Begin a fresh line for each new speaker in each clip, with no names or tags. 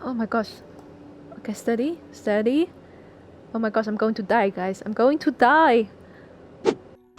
Oh my gosh. Okay, steady, steady. Oh my gosh, I'm going to die, guys. I'm going to die.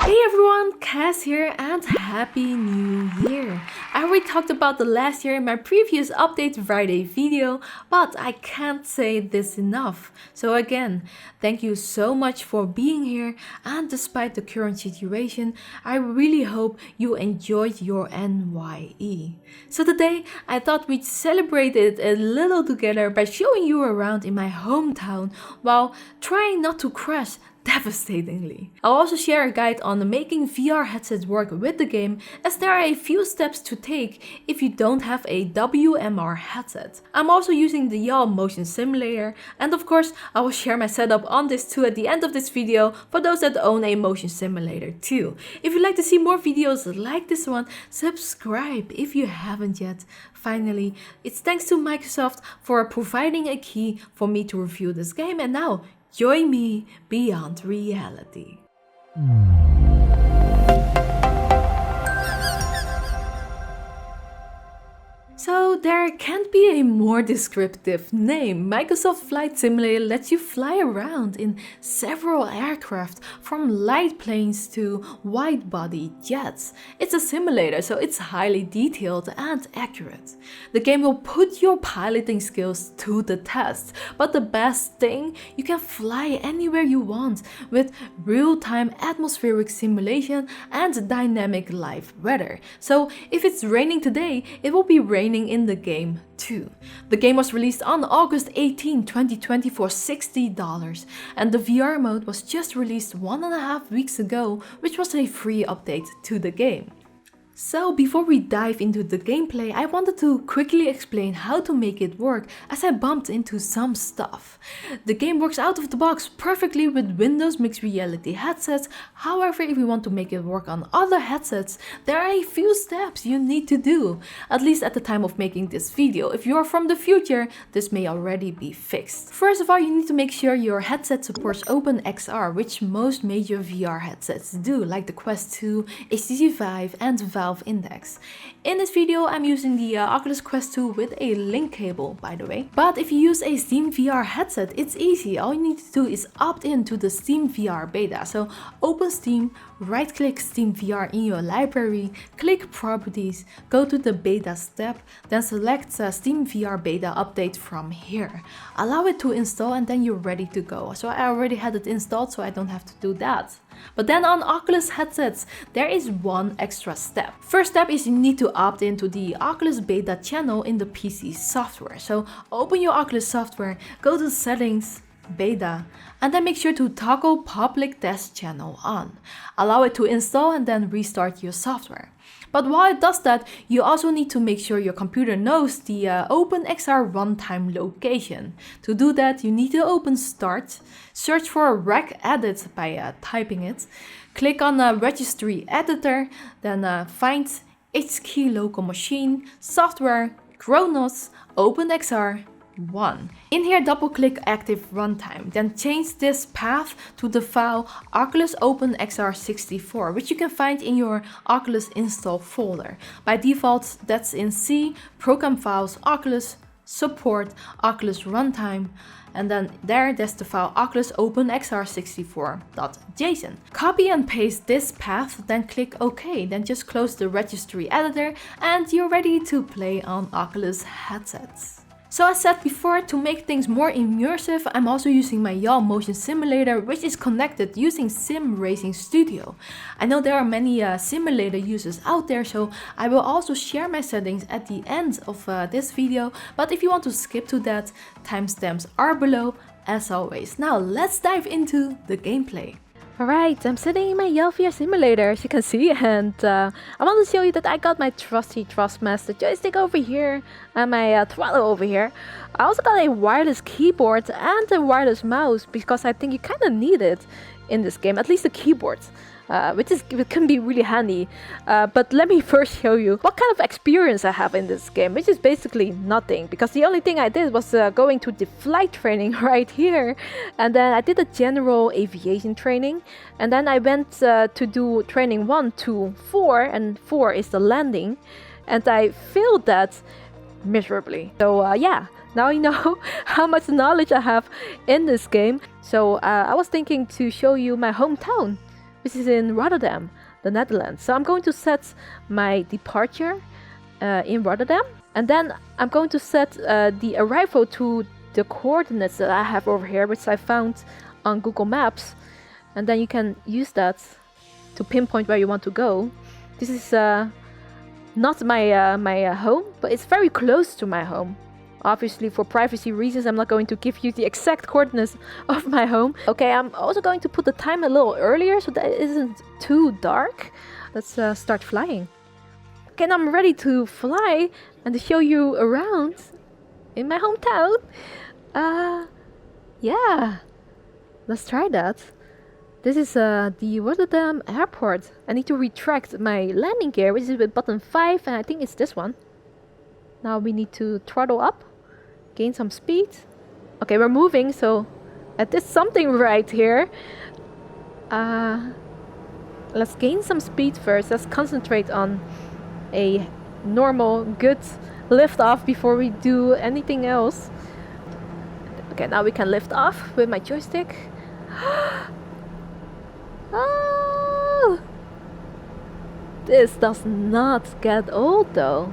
Hey everyone, Cass here and Happy New Year! I already talked about the last year in my previous Update Friday video, but I can't say this enough. So again, thank you so much for being here, and despite the current situation, I really hope you enjoyed your NYE. So today, I thought we'd celebrate it a little together by showing you around in my hometown while trying not to crash devastatingly. I'll also share a guide on making VR headsets work with the game, as there are a few steps to take if you don't have a WMR headset. I'm also using the Yaw Motion Simulator, and of course I will share my setup on this too at the end of this video for those that own a motion simulator too. If you'd like to see more videos like this one, subscribe if you haven't yet. Finally, it's thanks to Microsoft for providing a key for me to review this game, and now join me beyond reality. So there can't be a more descriptive name. Microsoft Flight Simulator lets you fly around in several aircraft, from light planes to wide-body jets. It's a simulator, so it's highly detailed and accurate. The game will put your piloting skills to the test, but the best thing, you can fly anywhere you want with real-time atmospheric simulation and dynamic live weather. So if it's raining today, it will be raining in the game too. The game was released on August 18, 2020 for $60, and the VR mode was just released 1.5 weeks ago, which was a free update to the game. So before we dive into the gameplay, I wanted to quickly explain how to make it work, as I bumped into some stuff. The game works out of the box perfectly with Windows mixed reality headsets. However, if you want to make it work on other headsets, there are a few steps you need to do, at least at the time of making this video. If you are from the future, this may already be fixed. First of all, you need to make sure your headset supports OpenXR, which most major VR headsets do, like the Quest 2, HTC Vive and Valve Index. In this video, I'm using the Oculus Quest 2 with a link cable, by the way. But if you use a SteamVR headset, it's easy. All you need to do is opt in to the SteamVR beta. So open Steam, right-click SteamVR in your library, click Properties, go to the Beta step, then select SteamVR Beta Update from here. Allow it to install and then you're ready to go. So I already had it installed, so I don't have to do that. But then on Oculus headsets, there is one extra step. First step is you need to opt into the Oculus Beta channel in the PC software. So open your Oculus software, go to Settings, Beta, and then make sure to toggle Public Test Channel on. Allow it to install and then restart your software. But while it does that, you also need to make sure your computer knows the OpenXR runtime location. To do that, you need to open Start, search for regedit by typing it, click on Registry Editor, then find HKey Local Machine, Software, Kronos, OpenXR 1. In here, double click Active Runtime, then change this path to the file Oculus OpenXR 64, which you can find in your Oculus install folder. By default, that's in C, Program Files, Oculus, Support, Oculus Runtime, and then there's the file Oculus OpenXR 64.json. Copy and paste this path, then click OK, then just close the registry editor, and you're ready to play on Oculus headsets. So as said before, to make things more immersive, I'm also using my Yaw Motion Simulator, which is connected using Sim Racing Studio. I know there are many simulator users out there, so I will also share my settings at the end of this video, but if you want to skip to that, timestamps are below as always. Now let's dive into the gameplay. Alright, I'm sitting in my Yaw VR simulator, as you can see, and I want to show you that I got my trusty Thrustmaster joystick over here and my throttle over here. I also got a wireless keyboard and a wireless mouse, because I think you kind of need it in this game, at least the keyboard. Which can be really handy. But let me first show you what kind of experience I have in this game, which is basically nothing, because the only thing I did was going to the flight training right here, and then I did a general aviation training, and then I went to do training 1 to 4, and 4 is the landing, and I failed that miserably. So yeah, Now you know how much knowledge I have in this game. So I was thinking to show you my hometown, which is in Rotterdam, the Netherlands. So I'm going to set my departure in Rotterdam, and then I'm going to set the arrival to the coordinates that I have over here, which I found on Google Maps, and then you can use that to pinpoint where you want to go. This is not my home, but it's very close to my home. Obviously, for privacy reasons, I'm not going to give you the exact coordinates of my home. Okay, I'm also going to put the time a little earlier so that it isn't too dark. Let's start flying. Okay, now I'm ready to fly and to show you around in my hometown. Yeah, let's try that. This is the Rotterdam airport. I need to retract my landing gear, which is with button 5, and I think it's this one. Now we need to throttle up, gain some speed. Okay, we're moving, so I did something right here. Let's gain some speed first. Let's concentrate on a normal, good lift off before we do anything else. Okay, now we can lift off with my joystick. Oh! This does not get old though.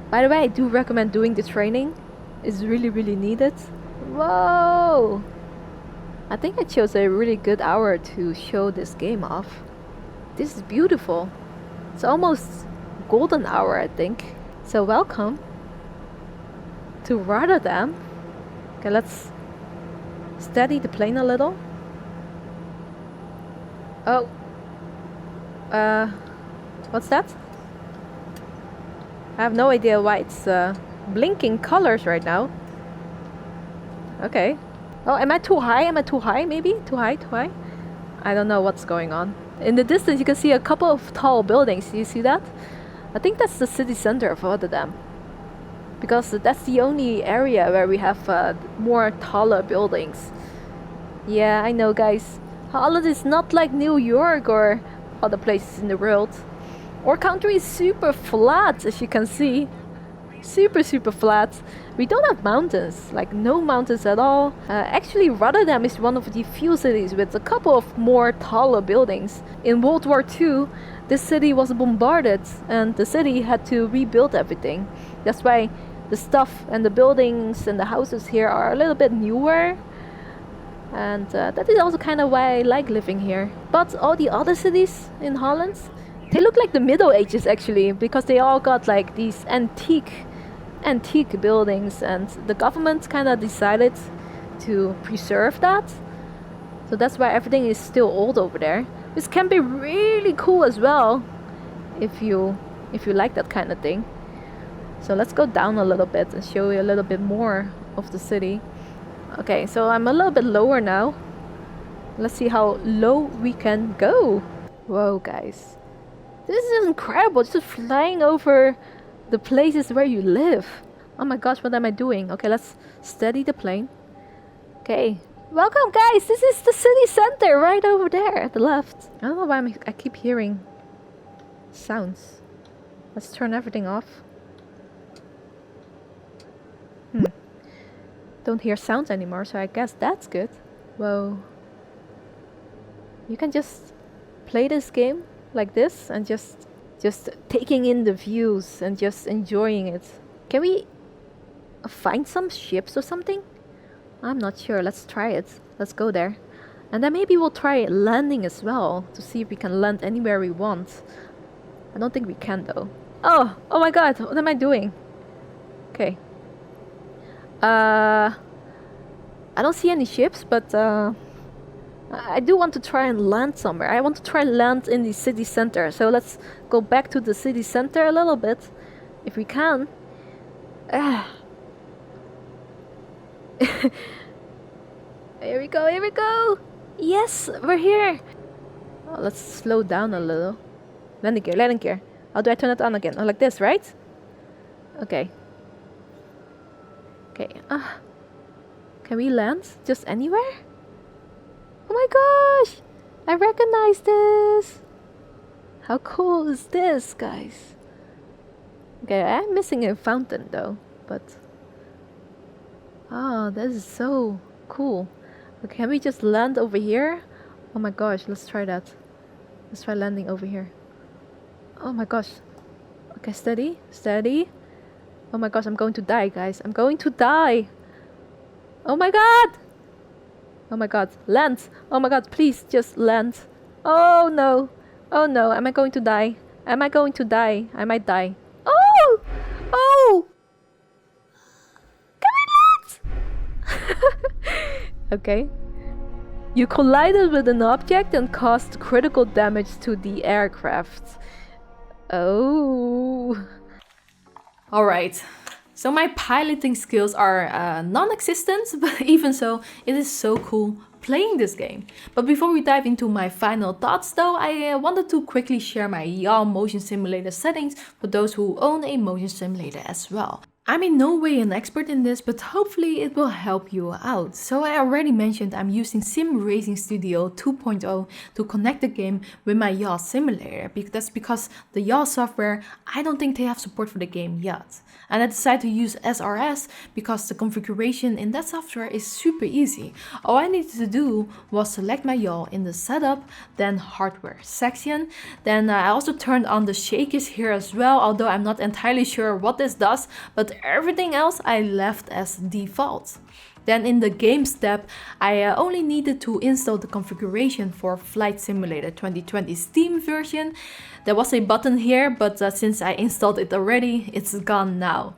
By the way, I do recommend doing the training. It's really, really needed. Whoa! I think I chose a really good hour to show this game off. This is beautiful. It's almost golden hour, I think. So welcome to Rotterdam. Okay, let's steady the plane a little. Oh. What's that? I have no idea why it's blinking colors right now. Okay. Oh, am I too high? Am I too high maybe? Too high? Too high? I don't know what's going on. In the distance you can see a couple of tall buildings. Do you see that? I think that's the city center of Rotterdam. Because that's the only area where we have more taller buildings. Yeah, I know guys. Holland is not like New York or other places in the world. Our country is super flat, as you can see. Super flat. We don't have mountains, like no mountains at all. Actually, Rotterdam is one of the few cities with a couple of more taller buildings. In World War II, this city was bombarded and the city had to rebuild everything. That's why the stuff and the buildings and the houses here are a little bit newer. And that is also kind of why I like living here. But all the other cities in Holland, they look like the Middle Ages actually, because they all got like these antique buildings, and the government kind of decided to preserve that. So that's why everything is still old over there. This can be really cool as well if you like that kind of thing. So let's go down a little bit and show you a little bit more of the city. Okay, so I'm a little bit lower now. Let's see how low we can go. Whoa, guys. This is incredible, just flying over the places where you live. Oh my gosh, what am I doing? Okay, let's steady the plane. Okay, welcome guys, this is the city center right over there at the left. I don't know why I keep hearing sounds. Let's turn everything off. Don't hear sounds anymore, so I guess that's good. Whoa. You can just play this game like this and just taking in the views and just enjoying it. Can we find some ships or something? I'm not sure. Let's try it. Let's go there. And then maybe we'll try landing as well to see if we can land anywhere we want. I don't think we can though. Oh my god, what am I doing? Okay. I don't see any ships, but I do want to try and land somewhere. I want to try and land in the city center. So let's go back to the city center a little bit, if we can. Here we go, here we go. Yes, we're here. Oh, let's slow down a little. Landing gear, landing gear. How do I turn it on again? Oh, like this, right? Okay. Okay. Can we land just anywhere? Oh my gosh! I recognize this! How cool is this, guys? Okay, I'm missing a fountain though, but Oh, this is so cool. Okay, can we just land over here? Oh my gosh, let's try that. Let's try landing over here. Oh my gosh. Okay, steady, steady. Oh my gosh, I'm going to die, guys. I'm going to die. Oh my god. Oh my god, land. Oh my god, please just land. Oh no. Oh no, am I going to die? Am I going to die? I might die. Oh! Oh! Okay. You collided with an object and caused critical damage to the aircraft. Oh. Alright. So my piloting skills are non-existent, but even so, it is so cool playing this game. But before we dive into my final thoughts though, I wanted to quickly share my Yaw Motion Simulator settings for those who own a motion simulator as well. I'm in no way an expert in this, but hopefully it will help you out. So I already mentioned I'm using Sim Racing Studio 2.0 to connect the game with my Yaw simulator. That's because the Yaw software, I don't think they have support for the game yet. And I decided to use SRS because the configuration in that software is super easy. All I needed to do was select my Yaw in the setup, then hardware section. Then I also turned on the shakers here as well, although I'm not entirely sure what this does, but everything else I left as default. Then in the games tab, I only needed to install the configuration for Flight Simulator 2020 Steam version. There was a button here, but since I installed it already, it's gone now.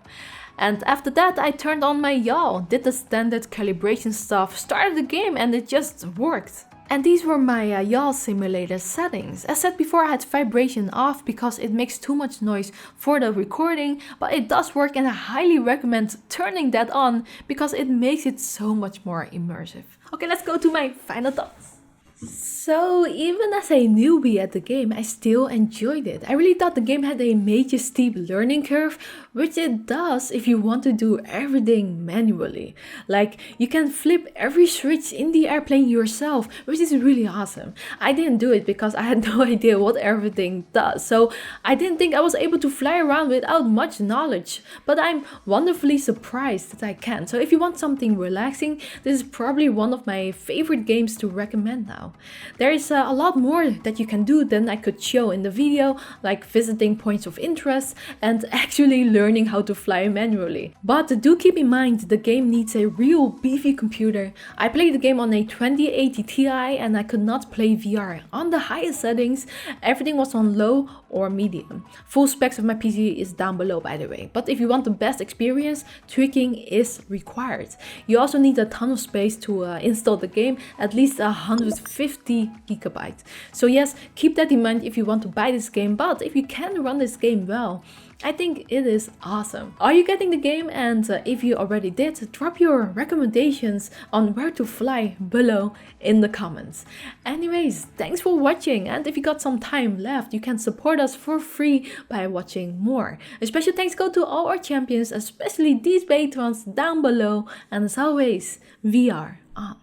And after that, I turned on my Yaw, did the standard calibration stuff, started the game, and it just worked. And these were my Yaw simulator settings. As said before, I had vibration off because it makes too much noise for the recording, but it does work and I highly recommend turning that on because it makes it so much more immersive. Okay, let's go to my final thoughts. So even as a newbie at the game, I still enjoyed it. I really thought the game had a major steep learning curve, which it does if you want to do everything manually. Like, you can flip every switch in the airplane yourself, which is really awesome. I didn't do it because I had no idea what everything does, so I didn't think I was able to fly around without much knowledge, but I'm wonderfully surprised that I can. So if you want something relaxing, this is probably one of my favorite games to recommend now. There is a lot more that you can do than I could show in the video, like visiting points of interest and actually learning how to fly manually. But do keep in mind the game needs a real beefy computer. I played the game on a 2080 Ti and I could not play VR on the highest settings. Everything was on low or medium. Full specs of my PC is down below, by the way. But if you want the best experience, tweaking is required. You also need a ton of space to install the game, at least 150 gigabytes. So yes, keep that in mind if you want to buy this game, but if you can run this game well, I think it is awesome. Are you getting the game? And if you already did, drop your recommendations on where to fly below in the comments. Anyways, thanks for watching, and if you got some time left, you can support us for free by watching more. A special thanks go to all our champions, especially these patrons down below, and as always, VR on.